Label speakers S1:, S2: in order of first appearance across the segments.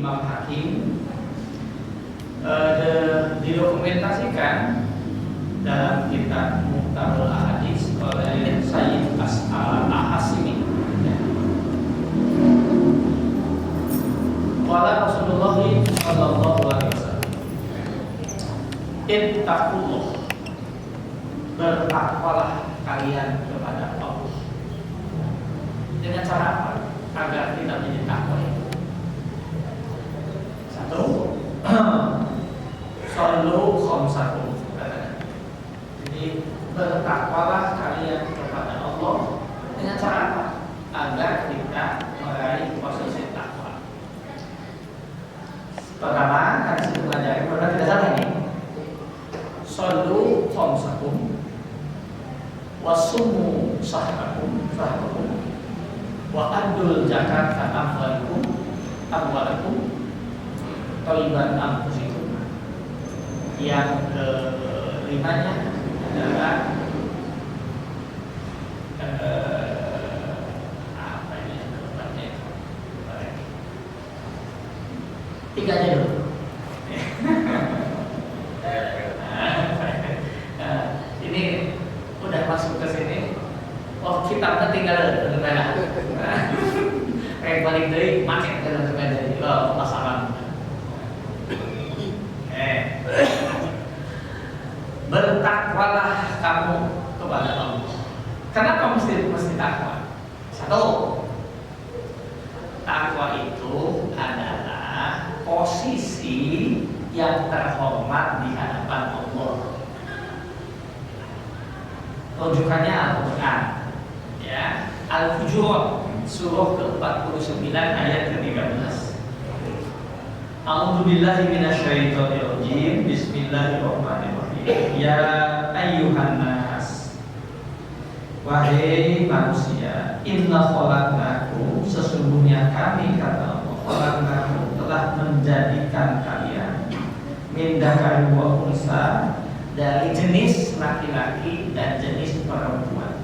S1: Imam Hakim didokumentasikan dalam kitab Mukhtarul Ahadits oleh Sayyid Al-Hasimi. Qala Rasulullah sallallahu alaihi wasallam, ittaqullah, bertakwalah kalian kepada Allah. Dengan cara apa? Agar tidak menjadi takwa itu. Satu, sallu khamsakum. Jadi bertakwalah kalian kepada Allah dengan cara apa? Agar kita meraih posisi takwa. Pertama, kan saya pelajari, benar tidak salah ini. Sallu khamsakum wasumu sahbakum wa adul zakat amwalakum toliban ampusikum. Yang kelimanya adalah apa ini tempatnya? Tiganya dulu. Ini udah masuk ke sini. Oh, kitabnya tinggal kayak balik dari makin dalam dari pasaran. Bertakwalah kamu kepada Allah. Kenapa mesti takwa? Satu, takwa itu adalah posisi yang terhormat di hadapan Allah. Rujukannya Al-Quran, ya, Al-Hujurat surah ke-49 ayat ke-13. A'udzubillahi minasyaitonirrajim. Bismillahirrahmanirrahim. Ya ayyuhan nas, wahai manusia, inna khalaqnakum, sesungguhnya kami, kata Allah, khalaqnakum, telah menjadikan kalian, min dzakarin wa unsa, dari jenis laki-laki dan jenis perempuan.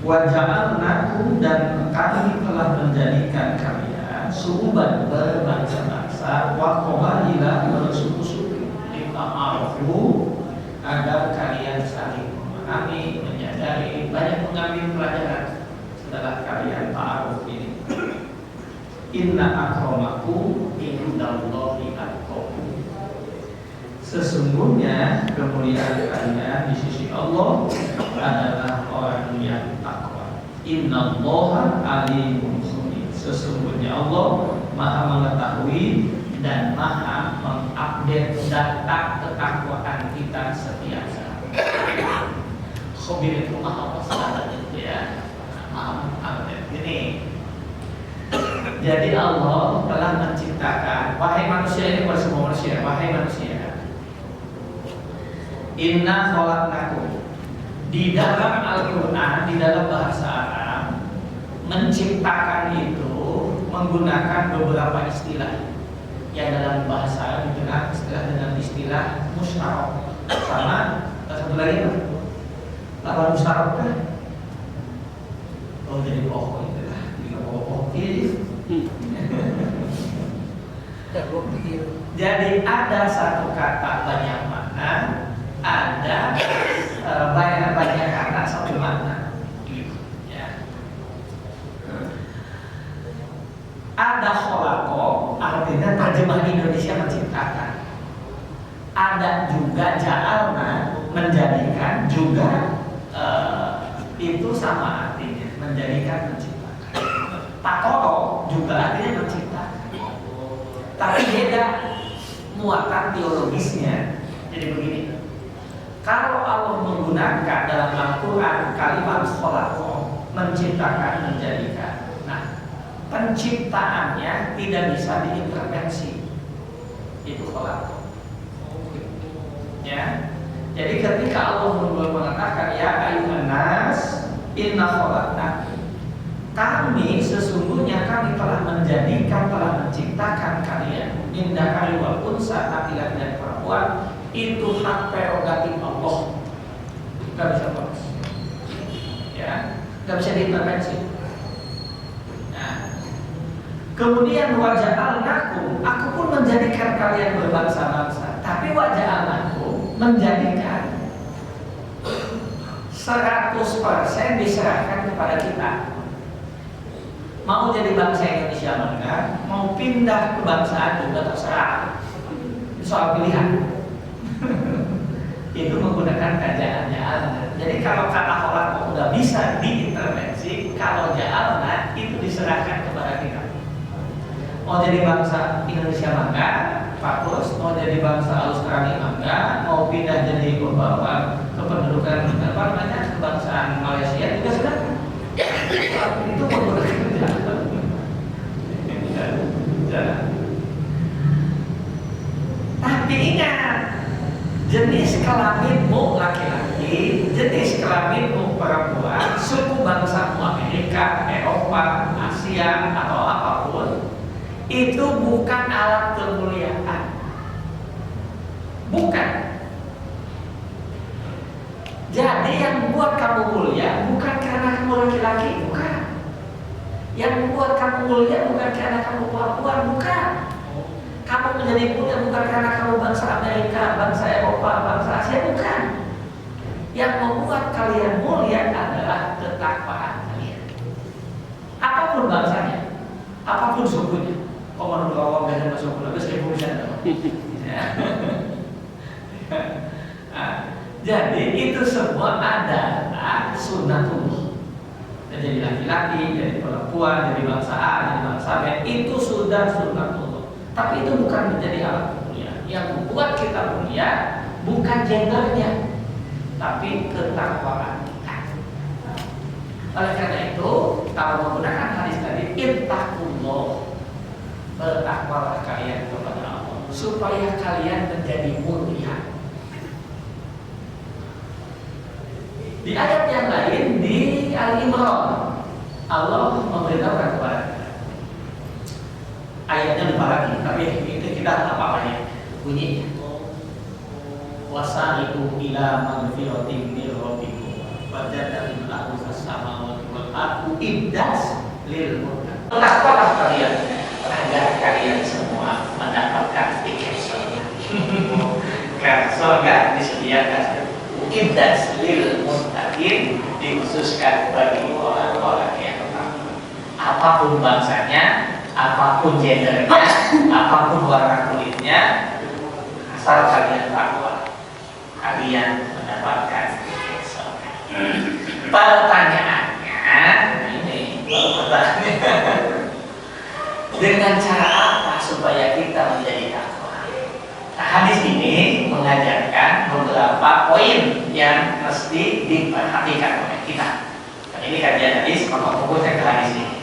S1: Wa ja'alnakum, dan kami telah menjadikan kalian su'uban, berbangsa-bangsa, wa qabaila, bersuku-suku, lita'arufu, agar kalian saling memahami, menyadari, banyak mengambil pelajaran setelah kalian ta'aruf ini. Inna akramakum indallahi atqakum, sesungguhnya kemuliaan kalian di sisi Allah adalah orang yang takwa. Innallaha alimun khabir, sesungguhnya Allah Maha mengetahui dan Maha mengupdate data ketakwaan kita setiap saat. Khabir itu Maha Pesat itu, ya, Maha mengupdate. Ini jadi Allah telah menciptakan, wahai manusia, ini buat semua manusia, wahai manusia, inna khalaqnakum. Di dalam Al-Quran, di dalam bahasa Arab, menciptakan itu menggunakan beberapa istilah yang dalam bahasa Arab dikenal istilah dengan istilah musyarak. Sama satu lagi apa? Lawan musyarak kan? Oh, jadi pokok itu lah, jadi pokok ini. Jadi ada satu kata banyak makna, ada banyak kata satu makna, ya. Ada kholako, artinya terjemah Indonesia menciptakan. Ada juga ja'alna, menjadikan, juga itu sama artinya, menjadikan, menciptakan. Takoro juga artinya menciptakan, tapi beda muatan teologisnya. Jadi begini, kalau Allah menggunakan dalam Al-Quran kalimat kholako, menciptakan, menjadikan, nah, penciptaannya tidak bisa diintervensi, itu kholako, ya. Jadi ketika Allah mengatakan ya ayyuhan nas inna khalaqnakum, kami sesungguhnya kami telah menjadikan, telah menciptakan kalian, min dzakari wal unsa, laki-laki dan perempuan, itu hak prerogatif Allah, nggak bisa protes, ya, nggak bisa diintervensi. Nah, Kemudian waja'alnakum, aku pun menjadikan kalian berbangsa-bangsa. Tapi waja'alnakum menjadikan 100% diserahkan kepada kita. Mau jadi bangsa Indonesia mana, mau pindah kebangsaan juga terserah. Soal pilihan. Itu menggunakan kajian ja'alna. Jadi kalau kata orang udah bisa diintervensi, kalau ja'alna itu diserahkan kepada kita. Mau jadi bangsa Indonesia mangga, bagus. Mau jadi bangsa Australia mangga, mau pindah jadi kependudukan apa namanya kebangsaan Malaysia juga sudah. Itu menggunakan ja'alna. Tapi ingat, jenis kelaminmu laki-laki, jenis kelaminmu perempuan, suku bangsamu Amerika, Eropa, Asia atau apapun, itu bukan alat kemuliaan. Bukan. Jadi yang membuat kamu mulia bukan karena kamu laki-laki, bukan. Yang membuat kamu mulia bukan karena kamu perempuan, bukan. Kamu menjadi mulia bukan karena kamu bangsa Amerika, bangsa Eropa, bangsa Asia, bukan. Yang membuat kalian mulia adalah ketakwaan kalian. Apapun bangsanya, apapun sukunya. Komandan awam dan suku lebih saya bisa. Jadi itu semua adalah sunnatullah. Jadi laki-laki, jadi perempuan, jadi bangsa A, jadi bangsa B, itu sudah sunnatullah. Tapi itu bukan menjadi alat mulia. Yang membuat kita mulia bukan gendernya, tapi ketakwaan kita. Oleh karena itu, kalau menggunakan hadis tadi, ittaqullah, bertakwalah kalian kepada Allah, supaya kalian menjadi mulia. Di ayat yang lain di Al-Imran, Allah memberitahukan kepada kita. Ayatnya lupa lagi, tapi itu kita apa-apanya bunyinya. Wasari'u ila magfiratin min rabbikum wa jannatin arduha as-samawati wal ardu iddas lil muttaqin. Bertakwalah kalian agar kalian semua mendapatkan tiket surga. Karena surga disediakan iddas lil muttaqin, dikhususkan bagi orang-orang yang bertakwa. Apapun bangsanya, apapun gendernya, apapun warna kulitnya, asal kalian takwa, kalian mendapatkan surga. Pertanyaannya, ini pertanyaan, dengan cara apa supaya kita menjadi takwa? Nah, hadis ini mengajarkan beberapa poin yang mesti diperhatikan oleh kita. Dan ini kajian hadis, maka fokusnya ke hadis ini.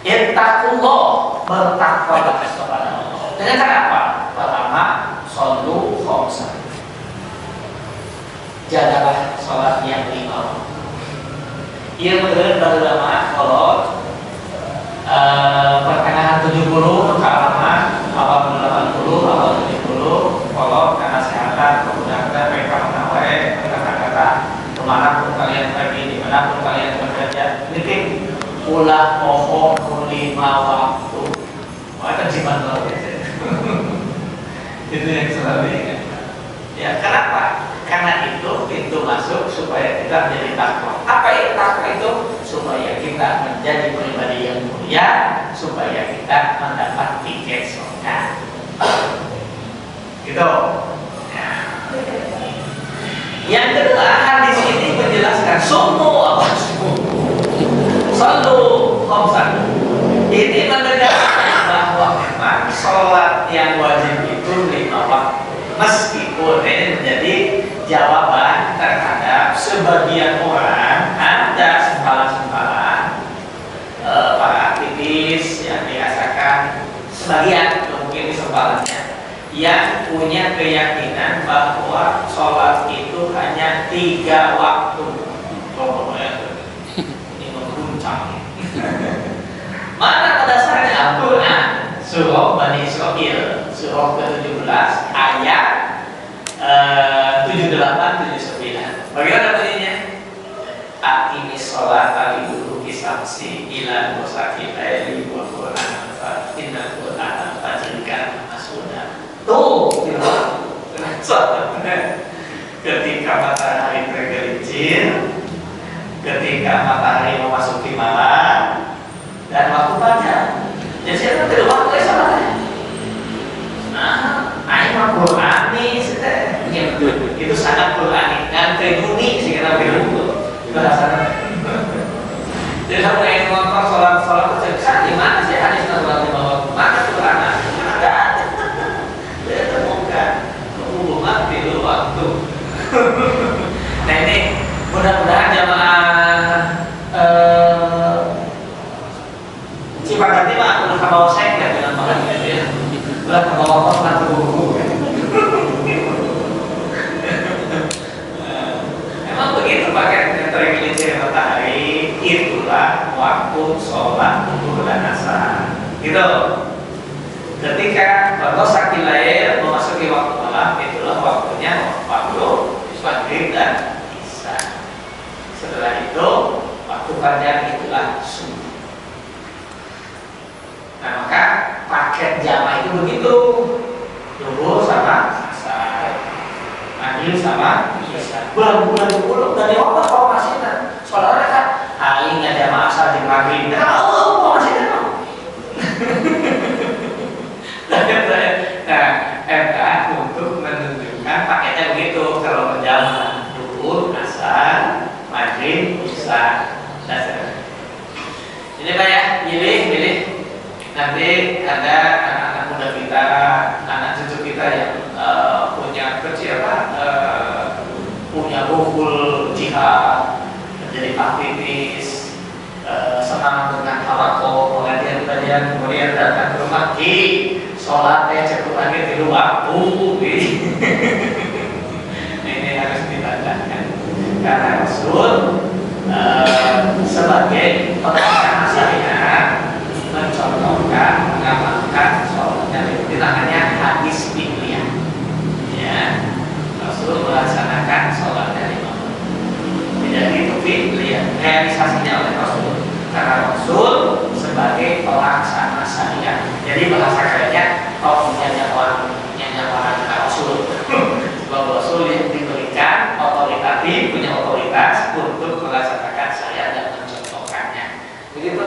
S1: Ittaqullah, bertakwalah kepada Allah. Dengan cara apa? Pertama, shollu khamsa. Jagalah sholat yang 5 waktu. Ia berulama kalau pertengahan 70 ke halaman 80, awal 70, kalau karena kesehatan, kemudian mereka menawai kata-kata kemanapun kalian pergi, dimanapun kalian bekerja, ini ulah pokok 5 waktu. Maka jimat loh. Itu yang selalu ingat. Ya, kenapa? Karena itu pintu masuk supaya kita menjadi takwa. Apa itu takwa itu? Supaya kita menjadi pribadi yang mulia, supaya kita mendapat tiket surga. Gitu. Ya. Yang kedua, hadis ini menjelaskan semua apa semua. Selalu khamsan. Ini menegaskan bahwa memang sholat yang wajib itu 5 waktu. Meskipun ini menjadi jawaban terhadap sebagian orang, ada sempalan-sempalan para aktivis yang dirasakan sebagian mungkin sempalannya yang punya keyakinan bahwa sholat itu hanya 3 waktu. Ini mengguncang. Mana pada dasarnya Al-Quran surah Bani Israil surah ke-17 ayat 78-79. Bagaimana bunyinya? Aqimis sholata liduluki syamsi ila ghasaqil laili wa qur'anal Tuh, gitu. Ketika matahari tergelincir, ketika matahari memasuki malam, dan waktu fajar. Jadi saya tidak waktu salatnya. Nah, ayat Quran nih, itu sangat Qurani dan keduni sih kita bilang bahasa. Jadi kalau yang ngotor sholat terceksa di mana sih hadis Nabi bahwa mana Quran? Ada. Dia temukan hubungan di waktu. Nah ini mudah-mudahan jamaah Cipaganti mah udah kebawa saya dengan banget gitu ya. Udah kebawa kotoran tubuh. Emang begitu pakai tergelincir matahari, itulah waktu sholat zuhur dan asar. Gitu. Ketika berdosa kilail memasuki waktu malam, itulah waktunya waktu maghrib dan isya. Setelah itu waktu fajar itulah subuh. Nah maka paket jamaah itu begitu, zuhur sama asar, maghrib sama isya. Bulan dari Allah kau masih soalnya kan hari nggak jamaah asar di maghrib. Nah kau masih kan? Nah MK untuk menunjukkan paketnya begitu kalau berjamaah zuhur, asar, maghrib, isya. Ini Pak ya, pilih. Nanti ada anak-anak muda kita, anak cucu kita yang punya punya bukul jihad, menjadi aktivis, senang dengan harakoh, pengajian, kemudian datang ke rumah sholatnya cukup lagi di waktu. Ini harus ditandakan karena Rasul sebagai pelaksana syariat mencontohkan, mengamalkan sholatnya. Itu namanya hadis fiqhiyah. Ya, Rasul melaksanakan sholatnya 5 waktu. Jadi itu fiqhiyah, realisasinya oleh Rasul. Karena Rasul sebagai pelaksana syariat. Jadi bahasa kayaknya kalau nyanyi orang Rasul. Bahwa Rasul yang diberikan otoritatif, punya otoritas untuk melaksanakan syariat dan mencontohkannya. Begitu.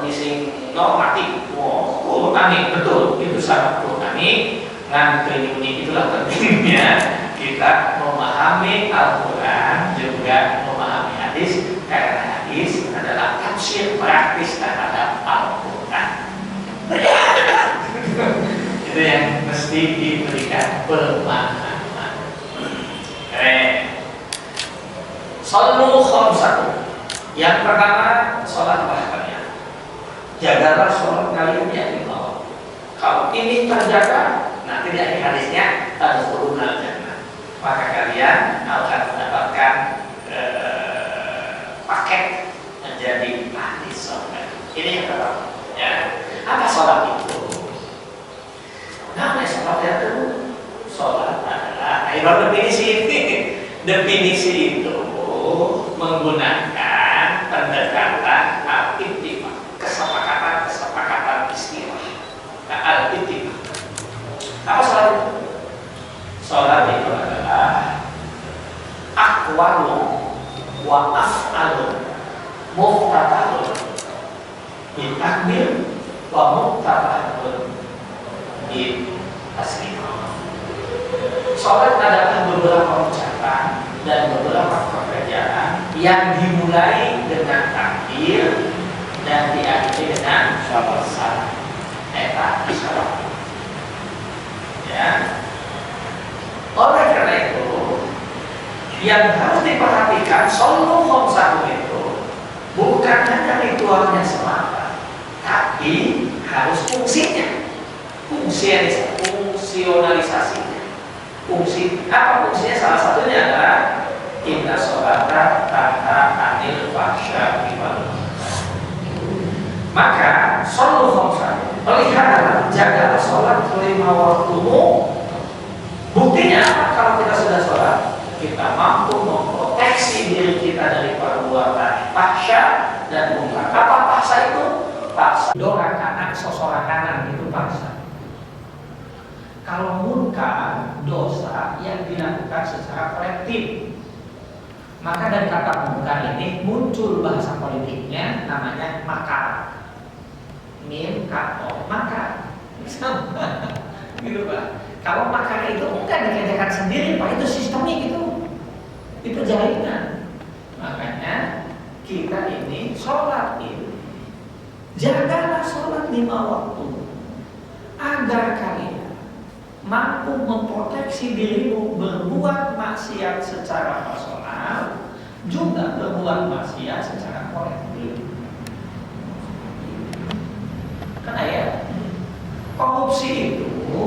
S1: Bising normatif, Qur'ani betul, itu sangat Qur'ani. Dan ini itulah pentingnya kita memahami Al-Quran juga memahami hadis, karena hadis adalah tafsir praktis terhadap Al-Quran. Itu yang mesti diberikan pemahaman. Sallu khamsatu. Yang pertama, sholat kalian. Jagalah sholat kalian yang di bawah. Kalau ini terjaga, nanti di akhir hadisnya harus turun al-jannah. Maka kalian akan mendapatkan paket menjadi ahli sholat. Ini yang pertama. Ya. Apa sholat itu? Namanya sholat itu, sholat adalah definisi ini. Definisi itu menggunakan pendekatan al-ittifaq, kesepakatan istilah. Nah, al-ittifaq. Apa sholat itu? Sholat itu adalah aqwalu wa af'alu muftatahu bitakbir wa muftatahu bi-taslim. Sholat adalah beberapa ucapan dan beberapa pekerjaan yang dimulai dengan takbir dan diakhiri dengan salam. Eta salam. Ya. Oleh karena itu, yang harus diperhatikan sallu khamsatu itu bukan hanya ritualnya semata, tapi harus fungsinya, fungsionalisasinya. Fungsi apa fungsinya? Salah satunya adalah inna sholata tanha anil fahsya'i wal munkar. Maka sallu khamsatu, pelihara, jagalah sholat 5 waktumu. Buktinya apa? Kalau kita sudah sholat, kita mampu memproteksi diri kita dari perbuatan fahsya dan munkar. Apa fahsya itu? Fahsya dorang anak sosoran kanan itu fahsya. kalau munkar dosa yang dilakukan secara kolektif. Maka dari kata munkar ini muncul bahasa politiknya namanya makar. Mim kato makar. Gitu Pak. Kalau makar itu bukan dikerjakan sendiri Pak, itu sistemnya gitu. Itu jaringan. Makanya kita ini sholat ini jagalah sholat 5 waktu agar kalian mampu memproteksi dirimu berbuat maksiat secara personal, juga berbuat maksiat secara kolektif. Karena ya korupsi itu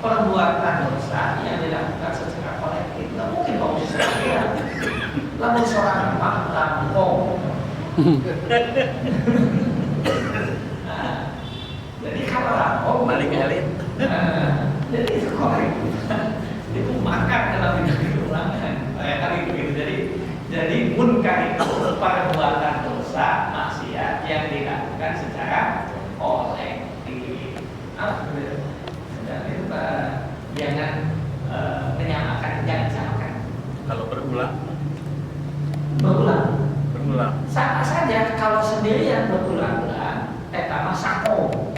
S1: perbuatan dosa yang dilakukan secara kolektif. Nggak mungkin korupsi sendirian. Lalu seorang memang lampung. Jadi kalau lampung
S2: balik elit.
S1: Jadi itu kolektif. Itu makan dalam bidang keuangan. Kali begitu. Jadi munkar itu perbuatan dosa maksiat yang dilakukan secara kolektif. Dan itu jangan menyamakan, jangan samakan.
S2: Kalau berulang
S1: sama saja. Kalau sendirian berulang-ulang, etama sako.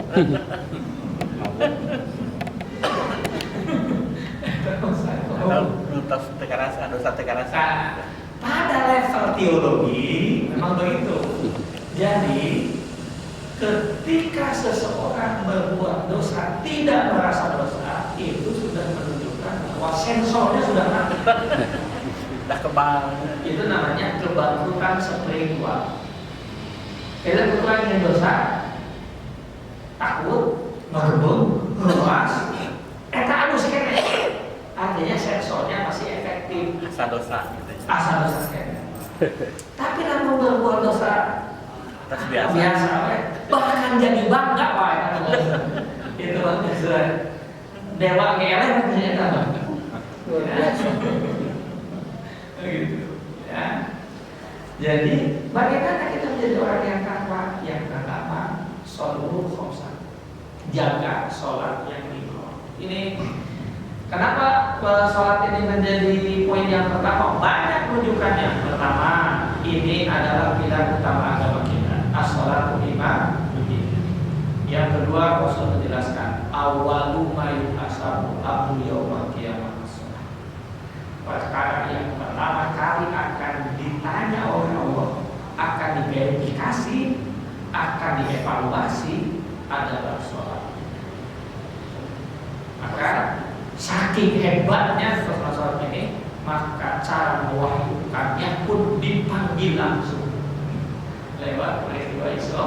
S2: Dosa tekarasa.
S1: Pada level teologi memang begitu. Jadi ketika seseorang berbuat dosa tidak merasa dosa, itu sudah menunjukkan bahwa sensornya sudah mati.
S2: Sudah kebal.
S1: Itu namanya kebangkrutan spiritual. Kita kebetulan yang dosa, takut, merebut, luas, anu sekene. Artinya sensornya masih efektif.
S2: Asa dosa gitu.
S1: Asa dosa sekene. Tapi namun berbuat dosa biasa, bahkan jadi bangga wae. Itu biasa. Dewa ngeleh ternyata. Begitu. Ya. Jadi bagaimana kita menjadi orang yang takwa? Yang pertama, sholul khamsah. Jaga sholat yang lima. Ini kenapa sholat ini menjadi poin yang pertama? Banyak rujukannya. Pertama, ini adalah pilar utama agama kita. As-sholatu lima. Yang kedua, Rasul menjelaskan awalu ma yuhasabu abdu yaumil qiyamah. Perkara yang pertama kali akan ditanya oleh Allah, akan diverifikasi, akan dievaluasi adalah sholat. Maka saking hebatnya sholat ini, maka cara mewahyukannya pun dipanggil langsung lewat peristiwa Isra.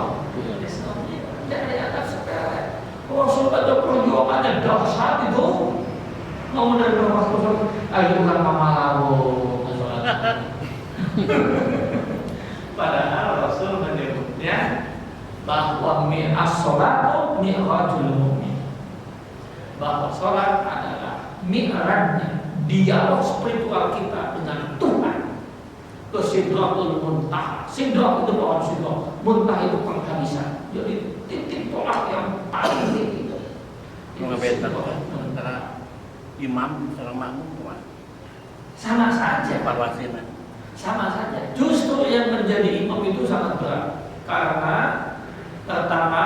S1: Jangan dianggap sepele. Rasul ada perjuangannya dahsyat itu. Mau menerima Rasul, ayo bukan mama lawo. Padahal Rasul menyebutnya bahwa as-sholatu mi'rajul mu'min. Bahwa sholat adalah mi'rajnya, dialog spiritual kita dengan Tuhan. Ke sidratul muntaha. Sidrat itu pohon sidrat, muntah itu penghabisan. Jadi titik tolak yang paling tinggi.
S2: Mengebeta antara imam sama makmum
S1: sama saja.
S2: Evaluasinya
S1: sama saja. Justru yang menjadi imam itu sangat berat. Karena pertama,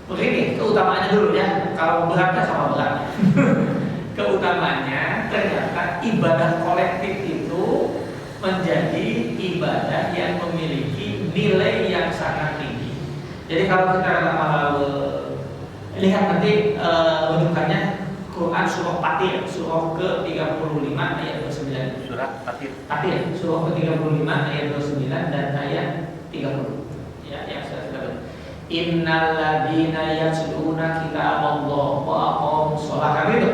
S1: begini keutamaannya dulu ya. Kalau beratnya sama beratnya. Keutamaannya ternyata ibadah kolektif itu menjadi ibadah yang memiliki nilai yang sangat tinggi. Jadi kalau kita lihat nanti rujukannya Quran surah Fatir, surah ke-35 ayat 29.
S2: surat Fatir,
S1: surah ke-35 ayat 29 dan ayat 30. Ya, yang sudah. Innal ladzina yatluna kitaballah wa aqamus shalah. Itu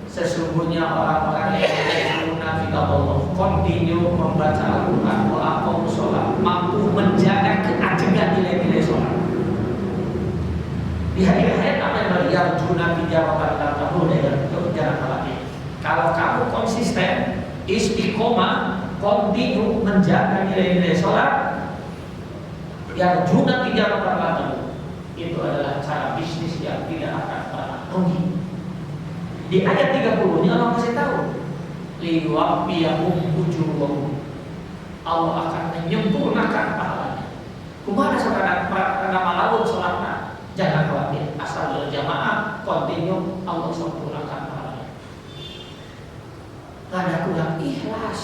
S1: sesungguhnya orang-orang yang yatluna kitaballah, continue membaca Al-Qur'an, wa aqamus shalah, mampu menjaga keajegan nilai-nilai sholat. Di hari-hari apa yang yarjuna tijabatan dan tahun itu jangan lagi. Kalau kamu konsisten, istiqomah, continue menjaga nilai-nilai sholat, yarjuna tijabatan dan tahun, itu Di ayat 30-nya Allah kasih tahu, liwafiyahum ujurahum, Allah akan menyempurnakan pahalanya. Kumaha saudara karena malawun salatna, jangan khawatir, asal berjamaah kontinu Allah sempurnakan pahalanya. Ada kurang ikhlas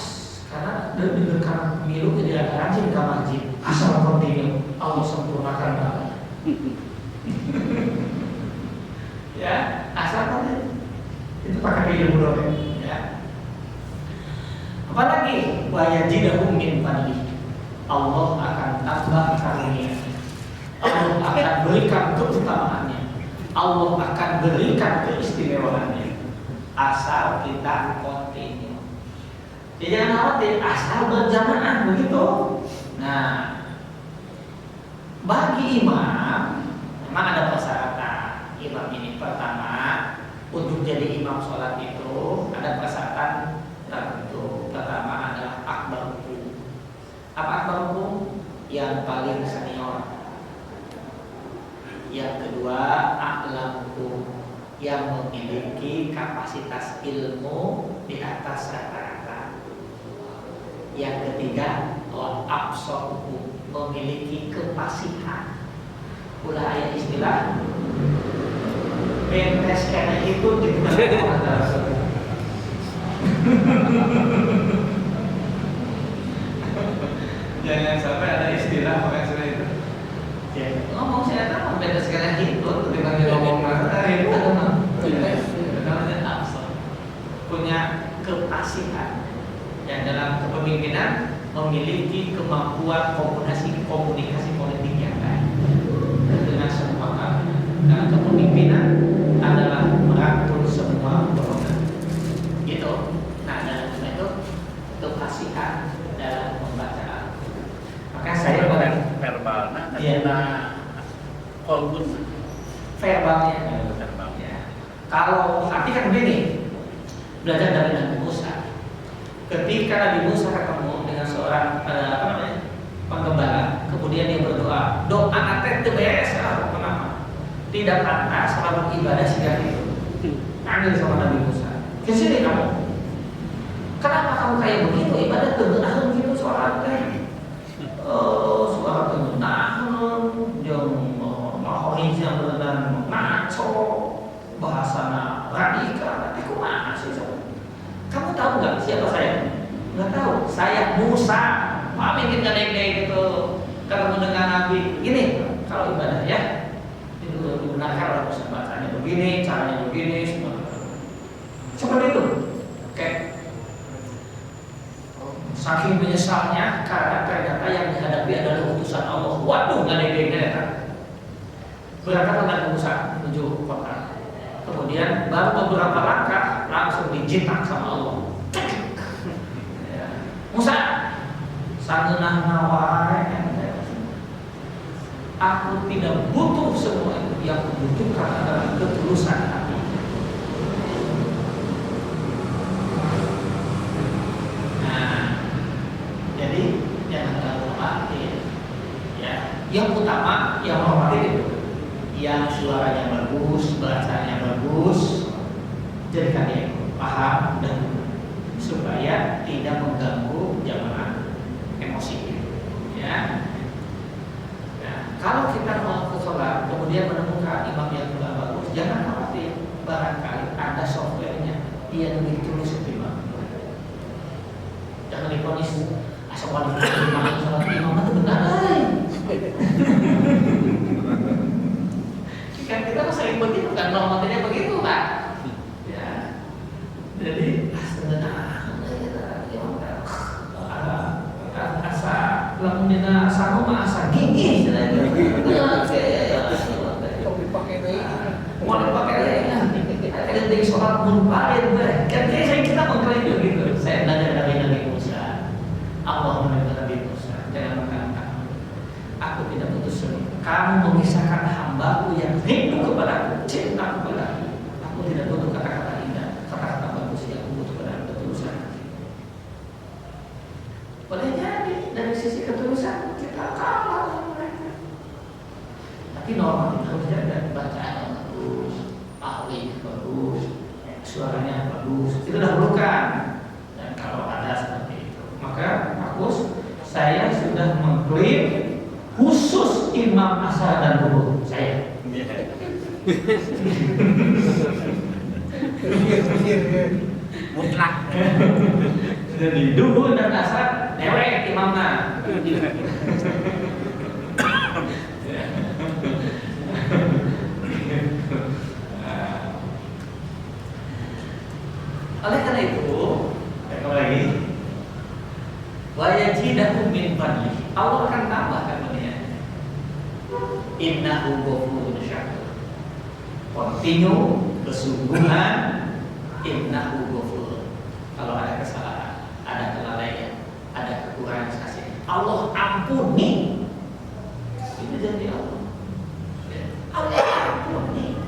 S1: karena dengarkan milu tidak rajin ke masjid, asal kontinu Allah sempurnakan pahalanya. Ya, asal kontinu itu pakai ilmu doa. Ya. Apalagi wayajidahum min fadli, Allah akan tambah karunia, Allah akan berikan keutamaannya, Allah akan berikan keistimewaannya, asal kita kontinu. Jadi jangan khawatir, asal berjamaah begitu. Nah, bagi imam memang ada persyaratan. Imam ini pertama, untuk jadi imam sholat itu ada persyaratan tertentu. Pertama adalah akbar hukum. Apa akbar hukum? Yang paling senior. Yang kedua a'lam hukum, yang memiliki kapasitas ilmu di atas rata-rata. Yang ketiga absor hukum, memiliki kepasihan. Ulah ayat istilah bentes karena itu digunakan. Jangan sampai ada istilah apa istilah itu. Ya, ngomong saya tahu bentes karena itu, ketika ngomong itu namanya absor. Punya kepasihan yang dalam kepemimpinan memiliki kemampuan komunikasi politik yang baik dengan semua orang. Karena kepemimpinan adalah merangkul semua golongan. Gitu. Nah, dalam itu kepasihan dalam membaca Al-Quran. Maka saya
S2: verbalnya
S1: ya,
S2: kolbun
S1: verbalnya. Ya. Kalau arti kan begini, belajar dari Nabi Musa. Ketika Nabi Musa ketemu dengan seorang penggembala, kemudian dia berdoa, doa anak beres tidak pantas selama ibadah siang itu. Panggil sama Nabi Musa, kesini kamu. Kenapa kamu kayak begitu? Ibadah tebenahan gitu soalnya. Suara tebenahan, yang mahonis yang benar ngaco, bahasana radikal. Tapi kumaha sih soalnya? Kamu tahu nggak siapa saya? Nggak tahu. Saya Musa. Mungkin nggak gitu. Kalau mendengar Nabi, gini kalau ibadah ya. Dibenarkan oleh Musa, bacanya begini, caranya begini, semua seperti itu. Oke. Saking menyesalnya karena ternyata yang dihadapi adalah utusan Allah. Waduh, nggak ada ide-ide. Berangkat dengan Musa menuju kota. Kemudian baru beberapa langkah langsung dijitak sama Allah. Musa, sangenah nawai. Aku tidak butuh semua itu, yang kubutuhkan adalah ketulusan hati. Nah, jadi jangan terlalu khawatir. Ya, yang utama, yang khawatir itu, yang suaranya bagus, bahasanya bagus, jadikan dia paham dan supaya tidak mengganggu jamaah emosi. Ya. Kalau kita mau ke sholat, kemudian menemukan imam yang kurang bagus, jangan khawatir. Barangkali ada softwarenya, dia lebih tulus ketimbang. Jangan diponis asal wali imam sholat imam itu benar. Kan kita sering begitu kan, normatifnya begitu kan. Ya, jadi asa lamunnya sama asa gigi mau dipakai lagi ada di sholat munfarid kan kita mengklaim gitu. Saya belajar dari Nabi Musa. Allah menerima Nabi Musa, jangan mengatakan aku tidak putus kamu memisahkan hambaku yang rindu kepadaku, cinta kepadaku. Aku tidak butuh kata-kata indah, kata-kata bagus yang aku butuh pada ketulusan. Boleh jadi dari sisi ketulusan kita kalah sama mereka. Tapi normal harus ada bacaan yang bagus, ahli bagus, suaranya bagus, itu dahulukan. Dan kalau ada seperti itu, maka saya sudah mengklaim khusus imam asar dan zuhur saya.
S2: Mutlak.
S1: Jadi zuhur dan asar dewek imamna. Oleh karena itu, kembali lagi, wa yajidakum min fadli. Allah akan tambahkan kemuliaan. Innahu ghafurun syakur. Continue kesungguhan innahu ghafur. Kalau ada kesalahan, ada kelalaian, ada kekurangan kasih, Allah ampuni. Itu janji Allah. Allah ampuni.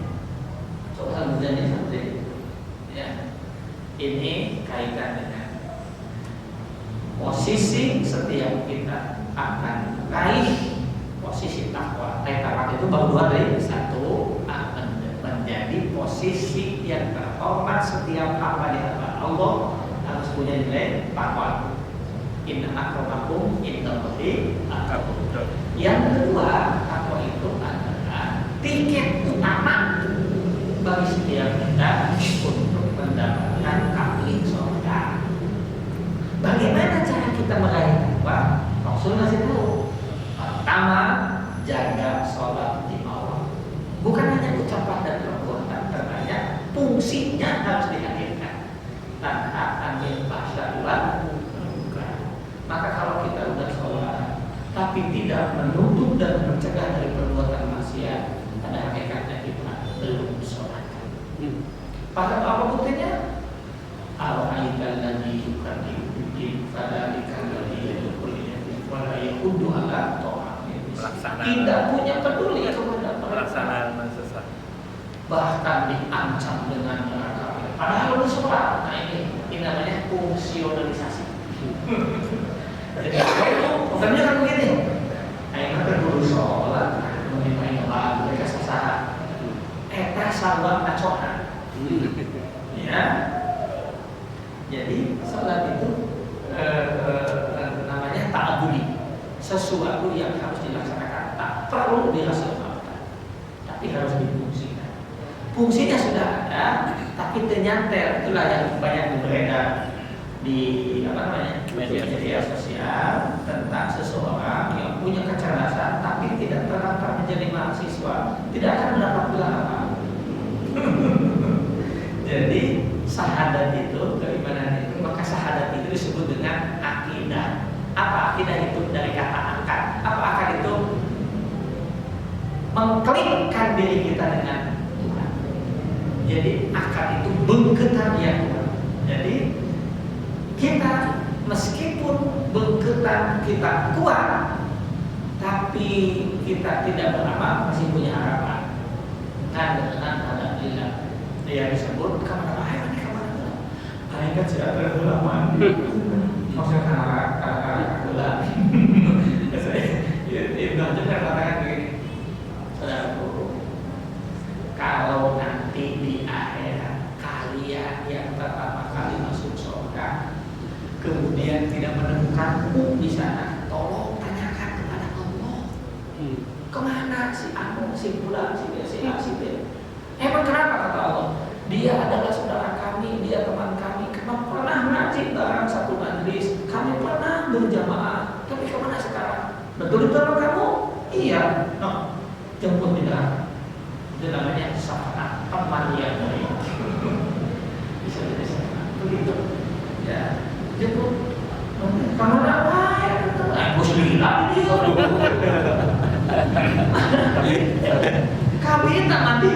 S1: Coba berjanji seperti itu. Ya. Ini kaitan dengan posisi setiap kita akan raih posisi takwa. Takwa itu baru dua dari satu, menjadi posisi yang terhormat setiap apa di hadapan Allah harus punya nilai takwa. Inna akramakum indallahi atqakum. Yang kedua, takwa itu adalah tiket utama bagi setiap kita untuk mendapatkan kapling surga. Bagaimana cara kita meraih takwa? Rasul ngasih tahu. Pertama, jaga sholat di malam. Bukan hanya ucapan dan perbuatan, ternyata fungsinya harus dihadirkan. Tanha anil bahsyatulah. Maka kalau kita udah sholat, tapi tidak menutup dan mencegah dari perbuatan maksiat, pada hakikatnya kita belum sholat. Pada apa buktinya? Al-Aidal ladzi yukadzibu bid-din fadzalika alladzi yadkhulu al-yatim wa la yaqudu ala ta'ati. Tidak punya peduli kepada
S2: Pelaksanaan sesat.
S1: bahkan diancam dengan neraka. Padahal udah sholat. Nah ini namanya fungsionalisasi. Jadi bukannya kan begini. Ayo kan dulu sholat, menerima sholat, mereka sasaran. Eta sabab nacohan. Ya. Jadi sholat itu namanya ta'abudi, sesuatu yang harus dilaksanakan, tak perlu dirasakan, tapi harus difungsikan. Fungsinya sudah ada, tapi ternyata itulah yang banyak beredar di media sosial tentang seseorang yang punya kecerdasan tapi tidak terangkat menjadi mahasiswa, tidak akan mendapat gelar apa. Jadi syahadat itu, keimanan itu, maka syahadat itu disebut dengan akidah. Apa akidah itu? Dari kata akad. Apa akad itu? Mengklikkan diri kita dengan Tuhan. Jadi akad itu bengketan yang kuat. Jadi kita meskipun bengketan kita kuat, tapi kita tidak beramal, masih punya harapan. Kan ada lillah. Dia disebut kamar air, kamar malaikat sudah terhulaman. Maksudnya kamar gelap. Ibnu Hajar katakan begini, saudaraku, kalau nanti di akhirat kalian yang pertama kali masuk surga, kemudian tidak menemukanmu di sana, tolong tanyakan kepada Allah, kemana si Anu, si Fulan, si B, si A, si B. Emang kenapa kata Allah? Dia adalah saudara kami, dia teman kami. Kami pernah ngaji bareng satu majlis, kami pernah berjamaah. Tapi kemana sekarang? Betul-betul kamu? Iya. No, jemput di dalam. Itu namanya sahabat, teman yang baik. Bisa disebut begitu. Ya, jemput. Kamu apa ya? Muslim lagi dia. Kami tak mati.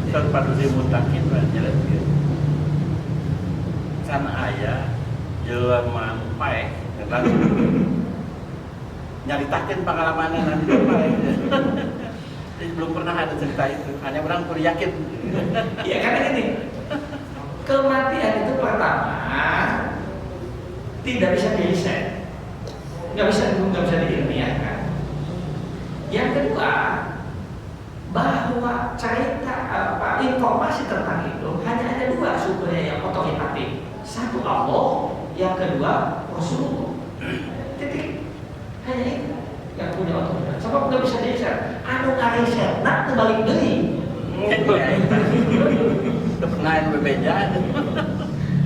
S2: Tanpa dulu mutakin jalan dia. Kan ayah jelema paek kan nyaritakeun pengalamannya nanti paek. Jadi belum pernah ada cerita itu, hanya orang perlu yakin.
S1: Iya karena gini, kematian itu pertama tidak bisa diriset, nggak bisa diilmiahkan. Yang kedua, bahwa cerita apa informasi tentang itu hanya ada dua sumbernya yang otoritatif. Satu Allah, yang kedua Rasulullah. Titik. Hanya itu yang punya otoritas. Sebab nggak bisa diikat. Anu ngariset, nak terbalik deui.
S2: Udah pernah yang berbeda.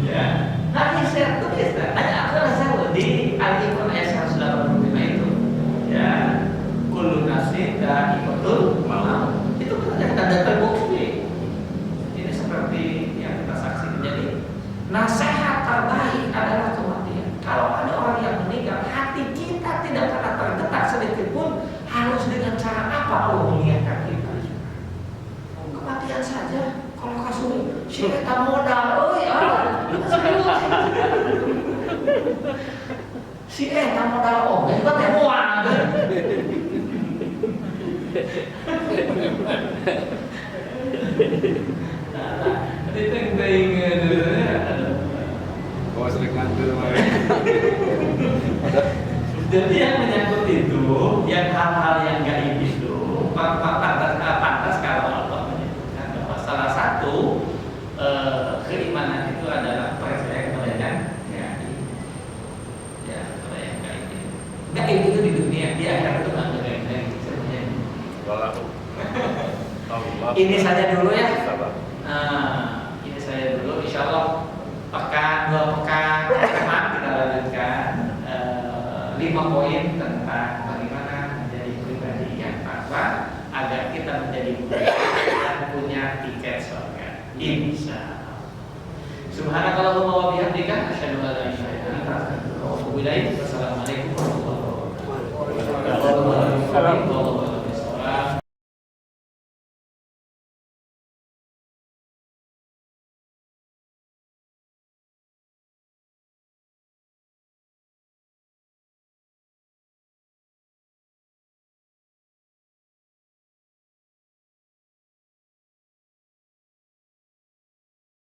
S1: Ya. Ngariset itu bisa. Hanya aku rasa di Al-Imran ayat 185 itu. Ya. Kullu nafsin dha'iqatul maut. Itu kan ada terbukti. Ini seperti yang kita saksikan. Jadi nasihat terbaik adalah kematian. Kalau ada orang yang meninggal, hati kita tidak pernah tergetar sedikit pun. Harus dengan cara apa Allah mengingatkan kita? Kematian saja. Kalau kasih si eta modal, si eta modal oke, kita teh moal. Nanti teng-teng
S3: Bawa selek mantul mah.
S1: Jadi yang menyangkut itu, yang hal-hal yang gaib itu, pantas kalau Allah menyebutkan bahwa salah satu keimanan itu adalah percaya kepada yang gaib. Ya, kepada yang gaib. Gaib itu di dunia, di akhirat itu nggak ada gaib sebenarnya. Ini saja dulu ya. Ini saja dulu. Insya Allah pekan, 2 pekan depan kita lanjutkan 5 poin tentang bagaimana menjadi pribadi yang takwa agar kita menjadi pribadi yang punya tiket surga. Insya Allah. Subhanakallahumma wa bihamdika asyhadu an la ilaha illa anta astaghfiruka wa atubu ilaik.